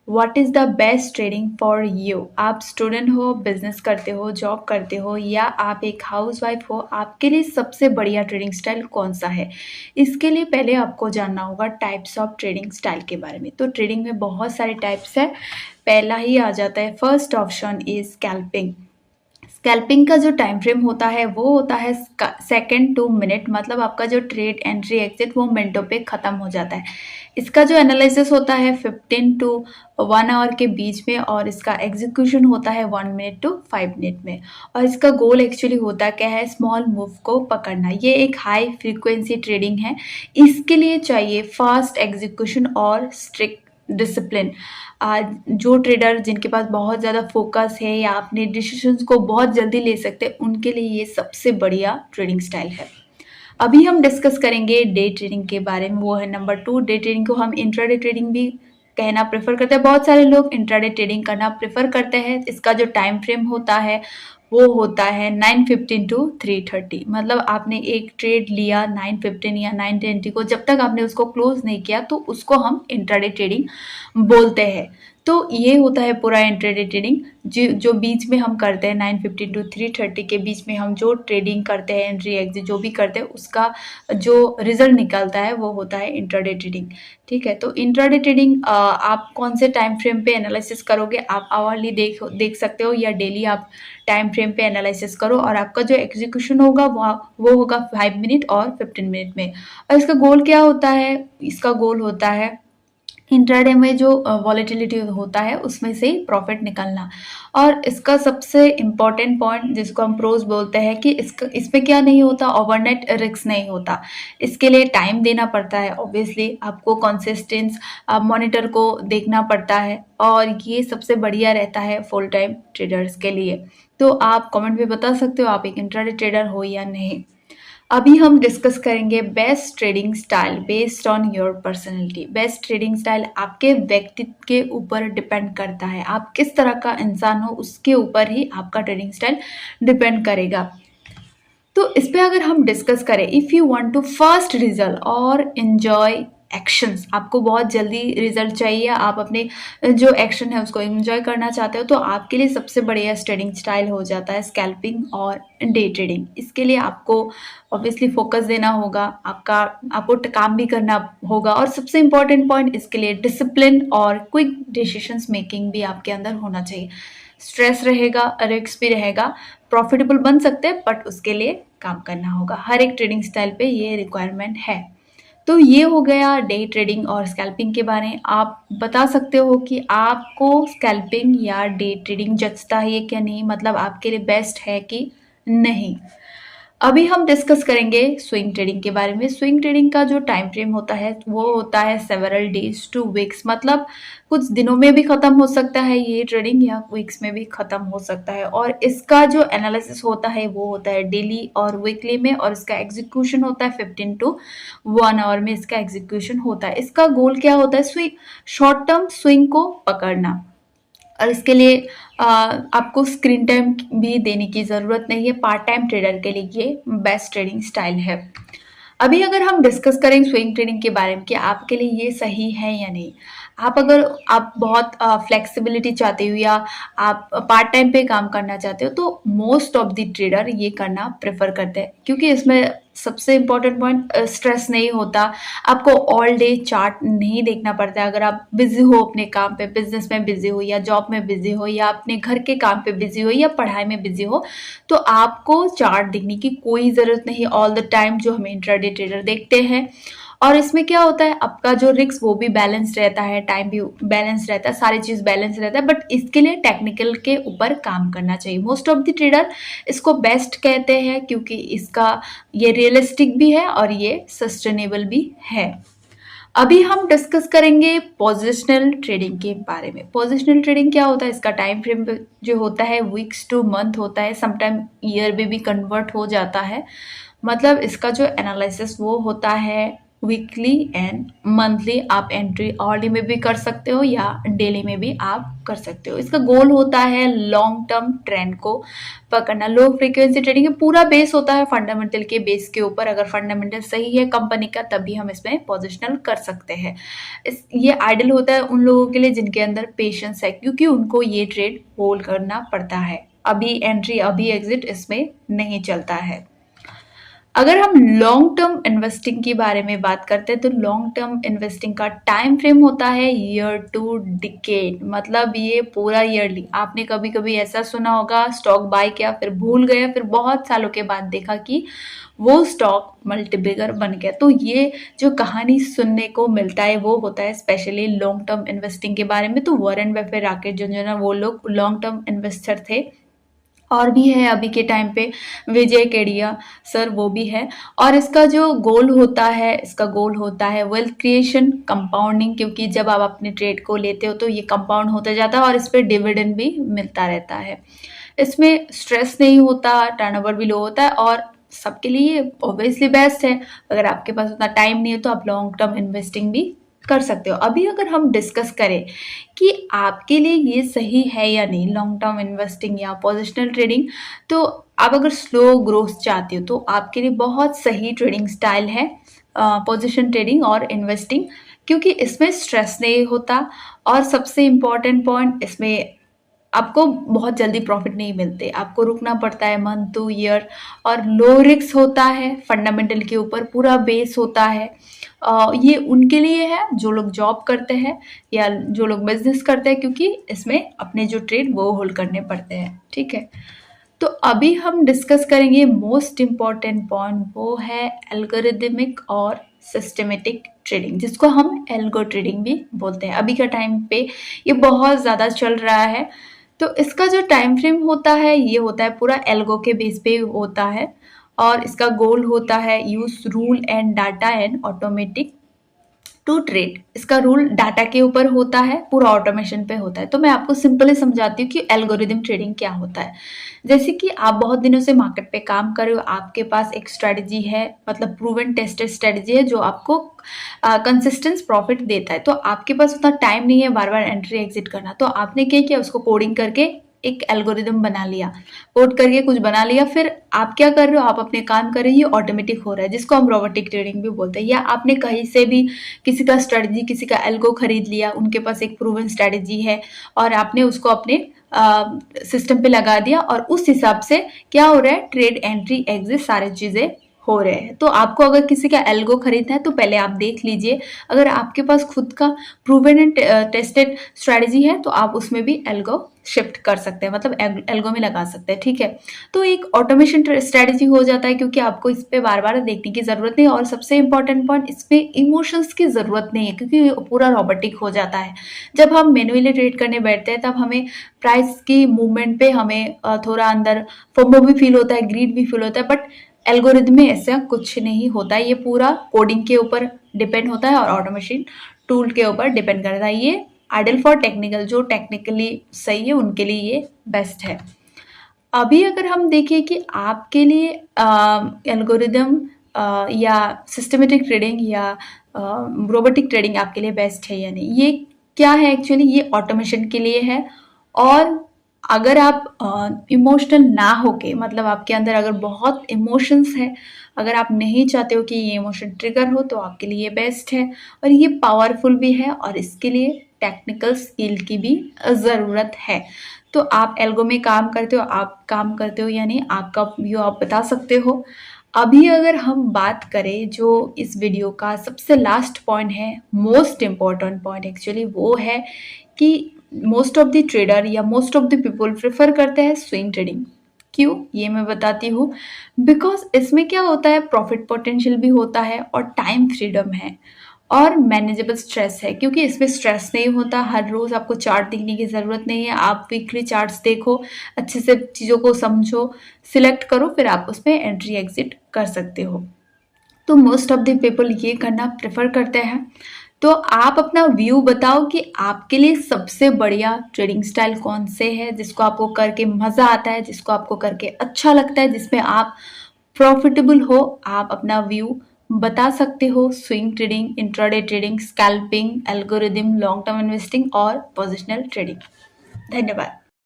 What is the best trading for you? आप student हो, business करते हो, जॉब करते हो या आप एक हाउसवाइफ हो, आपके लिए सबसे बढ़िया ट्रेडिंग स्टाइल कौन सा है? इसके लिए पहले आपको जानना होगा टाइप्स ऑफ ट्रेडिंग स्टाइल के बारे में। तो ट्रेडिंग में बहुत सारे टाइप्स है। पहला ही आ जाता है, first option is scalping. Scalping का जो टाइम फ्रेम होता है वो होता है सेकेंड टू मिनट, मतलब आपका जो ट्रेड एंट्री एग्जिट वो मिनटों पे ख़त्म हो जाता है। इसका जो एनालिसिस होता है 15 टू 1 आवर के बीच में और इसका एग्जीक्यूशन होता है 1 मिनट टू 5 मिनट में। और इसका गोल एक्चुअली होता क्या है, स्मॉल मूव को पकड़ना। ये एक हाई फ्रीक्वेंसी ट्रेडिंग है। इसके लिए चाहिए फास्ट एग्जीक्यूशन और स्ट्रिक्ट डिसिप्लिन। जो ट्रेडर जिनके पास बहुत ज़्यादा फोकस है या अपने डिसीजंस को बहुत जल्दी ले सकते हैं, उनके लिए ये सबसे बढ़िया ट्रेडिंग स्टाइल है। अभी हम डिस्कस करेंगे डे ट्रेडिंग के बारे में, वो है नंबर 2। डे ट्रेडिंग को हम इंट्राडे ट्रेडिंग भी कहना प्रेफर करते हैं। बहुत सारे लोग इंट्राडे ट्रेडिंग करना प्रेफर करते हैं। इसका जो टाइम फ्रेम होता है वो होता है 9:15 टू 3:30। मतलब आपने एक ट्रेड लिया 9:15 या 9:20 को, जब तक आपने उसको क्लोज नहीं किया तो उसको हम इंट्राडे ट्रेडिंग बोलते हैं। तो ये होता है पूरा इंट्राडे ट्रेडिंग जो बीच में हम करते हैं 9:15 टू 3:30 के बीच में हम जो ट्रेडिंग करते हैं, एंट्री एग्जिट जो भी करते हैं, उसका जो रिजल्ट निकलता है वो होता है इंट्राडे ट्रेडिंग। ठीक है, तो इंट्राडे ट्रेडिंग आप कौन से टाइम फ्रेम पे एनालिसिस करोगे? आप आवरली देख सकते हो या डेली आप टाइम फ्रेम पे एनालिसिस करो और आपका जो एग्जीक्यूशन होगा वो होगा 5 मिनट और 15 मिनट में। और इसका गोल क्या होता है? इसका गोल होता है इंट्राडे में जो वॉलेटिलिटी होता है उसमें से प्रॉफिट निकलना। और इसका सबसे इम्पॉर्टेंट पॉइंट जिसको हम प्रोज बोलते हैं कि इसमें क्या नहीं होता, ओवरनाइट रिस्क नहीं होता। इसके लिए टाइम देना पड़ता है, ऑब्वियसली आपको कंसिस्टेंस मॉनिटर को देखना पड़ता है और ये सबसे बढ़िया रहता है फुल टाइम ट्रेडर्स के लिए। तो आप कमेंट में बता सकते हो आप एक इंट्राडे ट्रेडर हो या नहीं। अभी हम डिस्कस करेंगे best trading style based on your personality. Best trading style आपके व्यक्तित्व के ऊपर डिपेंड करता है। आप किस तरह का इंसान हो उसके ऊपर ही आपका ट्रेडिंग स्टाइल डिपेंड करेगा। तो इस पे अगर हम डिस्कस करें, if you want to fast result और एंजॉय एक्शंस, आपको बहुत जल्दी रिजल्ट चाहिए, आप अपने जो एक्शन है उसको एंजॉय करना चाहते हो, तो आपके लिए सबसे बढ़िया ट्रेडिंग स्टाइल हो जाता है स्कैल्पिंग और डे ट्रेडिंग। इसके लिए आपको ऑब्वियसली फोकस देना होगा, आपको काम भी करना होगा और सबसे इम्पोर्टेंट पॉइंट इसके लिए डिसिप्लिन और क्विक डिसीजंस मेकिंग भी आपके अंदर होना चाहिए। स्ट्रेस रहेगा, रिस्क भी रहेगा, प्रॉफिटेबल बन सकते हैं बट उसके लिए काम करना होगा। हर एक ट्रेडिंग स्टाइल पे ये रिक्वायरमेंट है। तो ये हो गया डे ट्रेडिंग और स्कैल्पिंग के बारे में। आप बता सकते हो कि आपको स्कैल्पिंग या डे ट्रेडिंग जचता है क्या नहीं, मतलब आपके लिए बेस्ट है कि नहीं। अभी हम डिस्कस करेंगे स्विंग ट्रेडिंग के बारे में। स्विंग ट्रेडिंग का जो टाइम फ्रेम होता है वो होता है सेवरल डेज टू वीक्स, मतलब कुछ दिनों में भी खत्म हो सकता है ये ट्रेडिंग या वीक्स में भी खत्म हो सकता है। और इसका जो एनालिसिस होता है वो होता है डेली और वीकली में और इसका एग्जीक्यूशन होता है 15 टू 1 आवर में इसका एग्जीक्यूशन होता है। इसका गोल क्या होता है? स्विंग, शॉर्ट टर्म स्विंग को पकड़ना। और इसके लिए आपको स्क्रीन टाइम भी देने की ज़रूरत नहीं है। पार्ट टाइम ट्रेडर के लिए ये बेस्ट ट्रेडिंग स्टाइल है। अभी अगर हम डिस्कस करें स्विंग ट्रेडिंग के बारे में कि आपके लिए ये सही है या नहीं। अगर आप बहुत फ्लेक्सिबिलिटी चाहते हो या आप पार्ट टाइम पे काम करना चाहते हो तो मोस्ट ऑफ द ट्रेडर ये करना प्रेफर करते हैं, क्योंकि इसमें सबसे इम्पोर्टेंट पॉइंट स्ट्रेस नहीं होता। आपको ऑल डे चार्ट नहीं देखना पड़ता है। अगर आप बिजी हो अपने काम पे, बिजनेस में बिजी हो या जॉब में बिजी हो या अपने घर के काम पे बिजी हो या पढ़ाई में बिजी हो, तो आपको चार्ट देखने की कोई ज़रूरत नहीं ऑल द टाइम जो हम इंट्राडे ट्रेडर देखते हैं। और इसमें क्या होता है, आपका जो रिस्क वो भी बैलेंस रहता है, टाइम भी बैलेंस रहता है, सारी चीज़ बैलेंस रहता है। बट इसके लिए टेक्निकल के ऊपर काम करना चाहिए। मोस्ट ऑफ द ट्रेडर इसको बेस्ट कहते हैं क्योंकि इसका ये रियलिस्टिक भी है और ये सस्टेनेबल भी है। अभी हम डिस्कस करेंगे पोजिशनल ट्रेडिंग के बारे में। पोजिशनल ट्रेडिंग क्या होता है? इसका टाइम फ्रेम जो होता है वीक्स टू मंथ होता है, समटाइम ईयर में भी कन्वर्ट हो जाता है। मतलब इसका जो एनालिसिस वो होता है वीकली एंड मंथली आप एंट्री ऑर्डर में भी कर सकते हो या डेली में भी आप कर सकते हो। इसका गोल होता है लॉन्ग टर्म ट्रेंड को पकड़ना। लो फ्रीक्वेंसी ट्रेडिंग पूरा बेस होता है फंडामेंटल के बेस के ऊपर। अगर फंडामेंटल सही है कंपनी का तभी हम इसमें पोजिशनल कर सकते हैं। ये आइडियल होता है उन लोगों के लिए जिनके अंदर पेशेंस है, क्योंकि उनको ये ट्रेड होल्ड करना पड़ता है। अभी एंट्री अभी एग्जिट इसमें नहीं चलता है। अगर हम लॉन्ग टर्म इन्वेस्टिंग के बारे में बात करते हैं तो लॉन्ग टर्म इन्वेस्टिंग का टाइम फ्रेम होता है ईयर टू डिकेड, मतलब ये पूरा ईयरली। आपने कभी कभी ऐसा सुना होगा स्टॉक बाय किया फिर भूल गया, फिर बहुत सालों के बाद देखा कि वो स्टॉक मल्टीबिगर बन गया। तो ये जो कहानी सुनने को मिलता है वो होता है स्पेशली लॉन्ग टर्म इन्वेस्टिंग के बारे में। तो वॉरेन बफेट, राकेश झुनझुनवाला वो लोग लॉन्ग टर्म इन्वेस्टर थे। और भी है अभी के टाइम पे विजय केडिया सर, वो भी है। और इसका जो गोल होता है, इसका गोल होता है वेल्थ क्रिएशन, कंपाउंडिंग, क्योंकि जब आप अपने ट्रेड को लेते हो तो ये कंपाउंड होता जाता है और इस पर डिविडेंड भी मिलता रहता है। इसमें स्ट्रेस नहीं होता, टर्नओवर भी लो होता है और सबके लिए ऑब्वियसली बेस्ट है। अगर आपके पास उतना टाइम नहीं है तो आप लॉन्ग टर्म इन्वेस्टिंग भी कर सकते हो। अभी अगर हम डिस्कस करें कि आपके लिए ये सही है या नहीं लॉन्ग टर्म इन्वेस्टिंग या पोजिशनल ट्रेडिंग, तो आप अगर स्लो ग्रोथ चाहते हो तो आपके लिए बहुत सही ट्रेडिंग स्टाइल है पोजिशन ट्रेडिंग और इन्वेस्टिंग, क्योंकि इसमें स्ट्रेस नहीं होता। और सबसे इम्पॉर्टेंट पॉइंट, इसमें आपको बहुत जल्दी प्रॉफिट नहीं मिलते, आपको रुकना पड़ता है मंथ टू ईयर। और लो रिस्क होता है, फंडामेंटल के ऊपर पूरा बेस होता है। ये उनके लिए है जो लोग जॉब करते हैं या जो लोग बिजनेस करते हैं, क्योंकि इसमें अपने जो ट्रेड वो होल्ड करने पड़ते हैं। ठीक है, तो अभी हम डिस्कस करेंगे मोस्ट इम्पॉर्टेंट पॉइंट, वो है एल्गोरिदमिक और सिस्टमेटिक ट्रेडिंग, जिसको हम एल्गो ट्रेडिंग भी बोलते हैं। अभी का टाइम पे ये बहुत ज़्यादा चल रहा है। तो इसका जो टाइम फ्रेम होता है ये होता है पूरा एल्गो के बेस पे होता है। और इसका गोल होता है use rule and data and automatic to trade. इसका रूल डाटा के ऊपर होता है, पूरा ऑटोमेशन पे होता है। तो मैं आपको सिंपली समझाती हूँ कि एल्गोरिदम ट्रेडिंग क्या होता है। जैसे कि आप बहुत दिनों से मार्केट पे काम कर रहे हो, आपके पास एक स्ट्रेटजी है, मतलब प्रूवन टेस्टेड स्ट्रेटजी है जो आपको कंसिस्टेंट प्रॉफिट देता है। तो आपके पास उतना टाइम नहीं है बार बार एंट्री एग्जिट करना, तो आपने क्या किया, उसको कोडिंग करके एक एल्गोरिदम बना लिया, कोड करके कुछ बना लिया। फिर आप क्या कर रहे हो, आप अपने काम कर रहे हो, ये ऑटोमेटिक हो रहा है, जिसको हम रोबोटिक ट्रेडिंग भी बोलते हैं। या आपने कहीं से भी किसी का स्ट्रेटजी, किसी का एल्गो खरीद लिया, उनके पास एक प्रूवन स्ट्रेटजी है और आपने उसको अपने सिस्टम पे लगा दिया और उस हिसाब से क्या हो रहा है, ट्रेड एंट्री एग्जिट सारी चीजें हो रहे हैं। तो आपको अगर किसी का एल्गो खरीदना है तो पहले आप देख लीजिए, अगर आपके पास खुद का प्रूवन एंड टेस्टेड स्ट्रेटजी है तो आप उसमें भी एल्गो शिफ्ट कर सकते हैं, मतलब एल्गो में लगा सकते हैं। ठीक है, तो एक ऑटोमेशन स्ट्रेटजी हो जाता है, क्योंकि आपको इस पे बार बार देखने की जरूरत नहीं। और सबसे इंपॉर्टेंट पॉइंट, इसमें इमोशंस की जरूरत नहीं है, क्योंकि पूरा रोबोटिक हो जाता है। जब हम मैन्युअली ट्रेड करने बैठते हैं तब हमें प्राइस की मूवमेंट पे हमें थोड़ा अंदर फोमो भी फील होता है, ग्रीड भी फील होता है, बट एल्गोरिदम में ऐसा कुछ नहीं होता है। ये पूरा कोडिंग के ऊपर डिपेंड होता है और ऑटोमेशन टूल के ऊपर डिपेंड करता है। ये आइडल फॉर टेक्निकल, जो टेक्निकली सही है उनके लिए ये बेस्ट है। अभी अगर हम देखें कि आपके लिए एल्गोरिदम या सिस्टमेटिक ट्रेडिंग या रोबोटिक ट्रेडिंग आपके लिए बेस्ट है या नहीं, ये क्या है एक्चुअली, ये ऑटोमेशन के लिए है। और अगर आप इमोशनल ना होके, मतलब आपके अंदर अगर बहुत इमोशंस है, अगर आप नहीं चाहते हो कि ये इमोशन ट्रिगर हो, तो आपके लिए ये बेस्ट है। और ये पावरफुल भी है और इसके लिए टेक्निकल स्किल की भी ज़रूरत है। तो आप एल्गो में काम करते हो, आप काम करते हो या नहीं, आपका व्यू आप बता सकते हो। अभी अगर हम बात करें जो इस वीडियो का सबसे लास्ट पॉइंट है, मोस्ट इम्पॉर्टेंट पॉइंट एक्चुअली, वो है कि मोस्ट ऑफ द ट्रेडर या most of the people prefer करते हैं स्विंग ट्रेडिंग। क्यों, ये मैं बताती हूँ। बिकॉज इसमें क्या होता है, प्रॉफिट पोटेंशियल भी होता है और टाइम फ्रीडम है और मैनेजेबल स्ट्रेस है, क्योंकि इसमें स्ट्रेस नहीं होता। हर रोज आपको चार्ट देखने की जरूरत नहीं है, आप वीकली चार्ट्स देखो, अच्छे से चीज़ों को समझो, सिलेक्ट करो, फिर आप उसमें एंट्री एग्जिट कर सकते हो। तो मोस्ट ऑफ द पीपल ये करना प्रेफर करते हैं। तो आप अपना व्यू बताओ कि आपके लिए सबसे बढ़िया ट्रेडिंग स्टाइल कौन से है, जिसको आपको करके मज़ा आता है, जिसको आपको करके अच्छा लगता है, जिसमें आप प्रॉफिटेबल हो। आप अपना व्यू बता सकते हो swing trading, intraday trading, scalping, algorithm, long term investing और पोजिशनल ट्रेडिंग। धन्यवाद।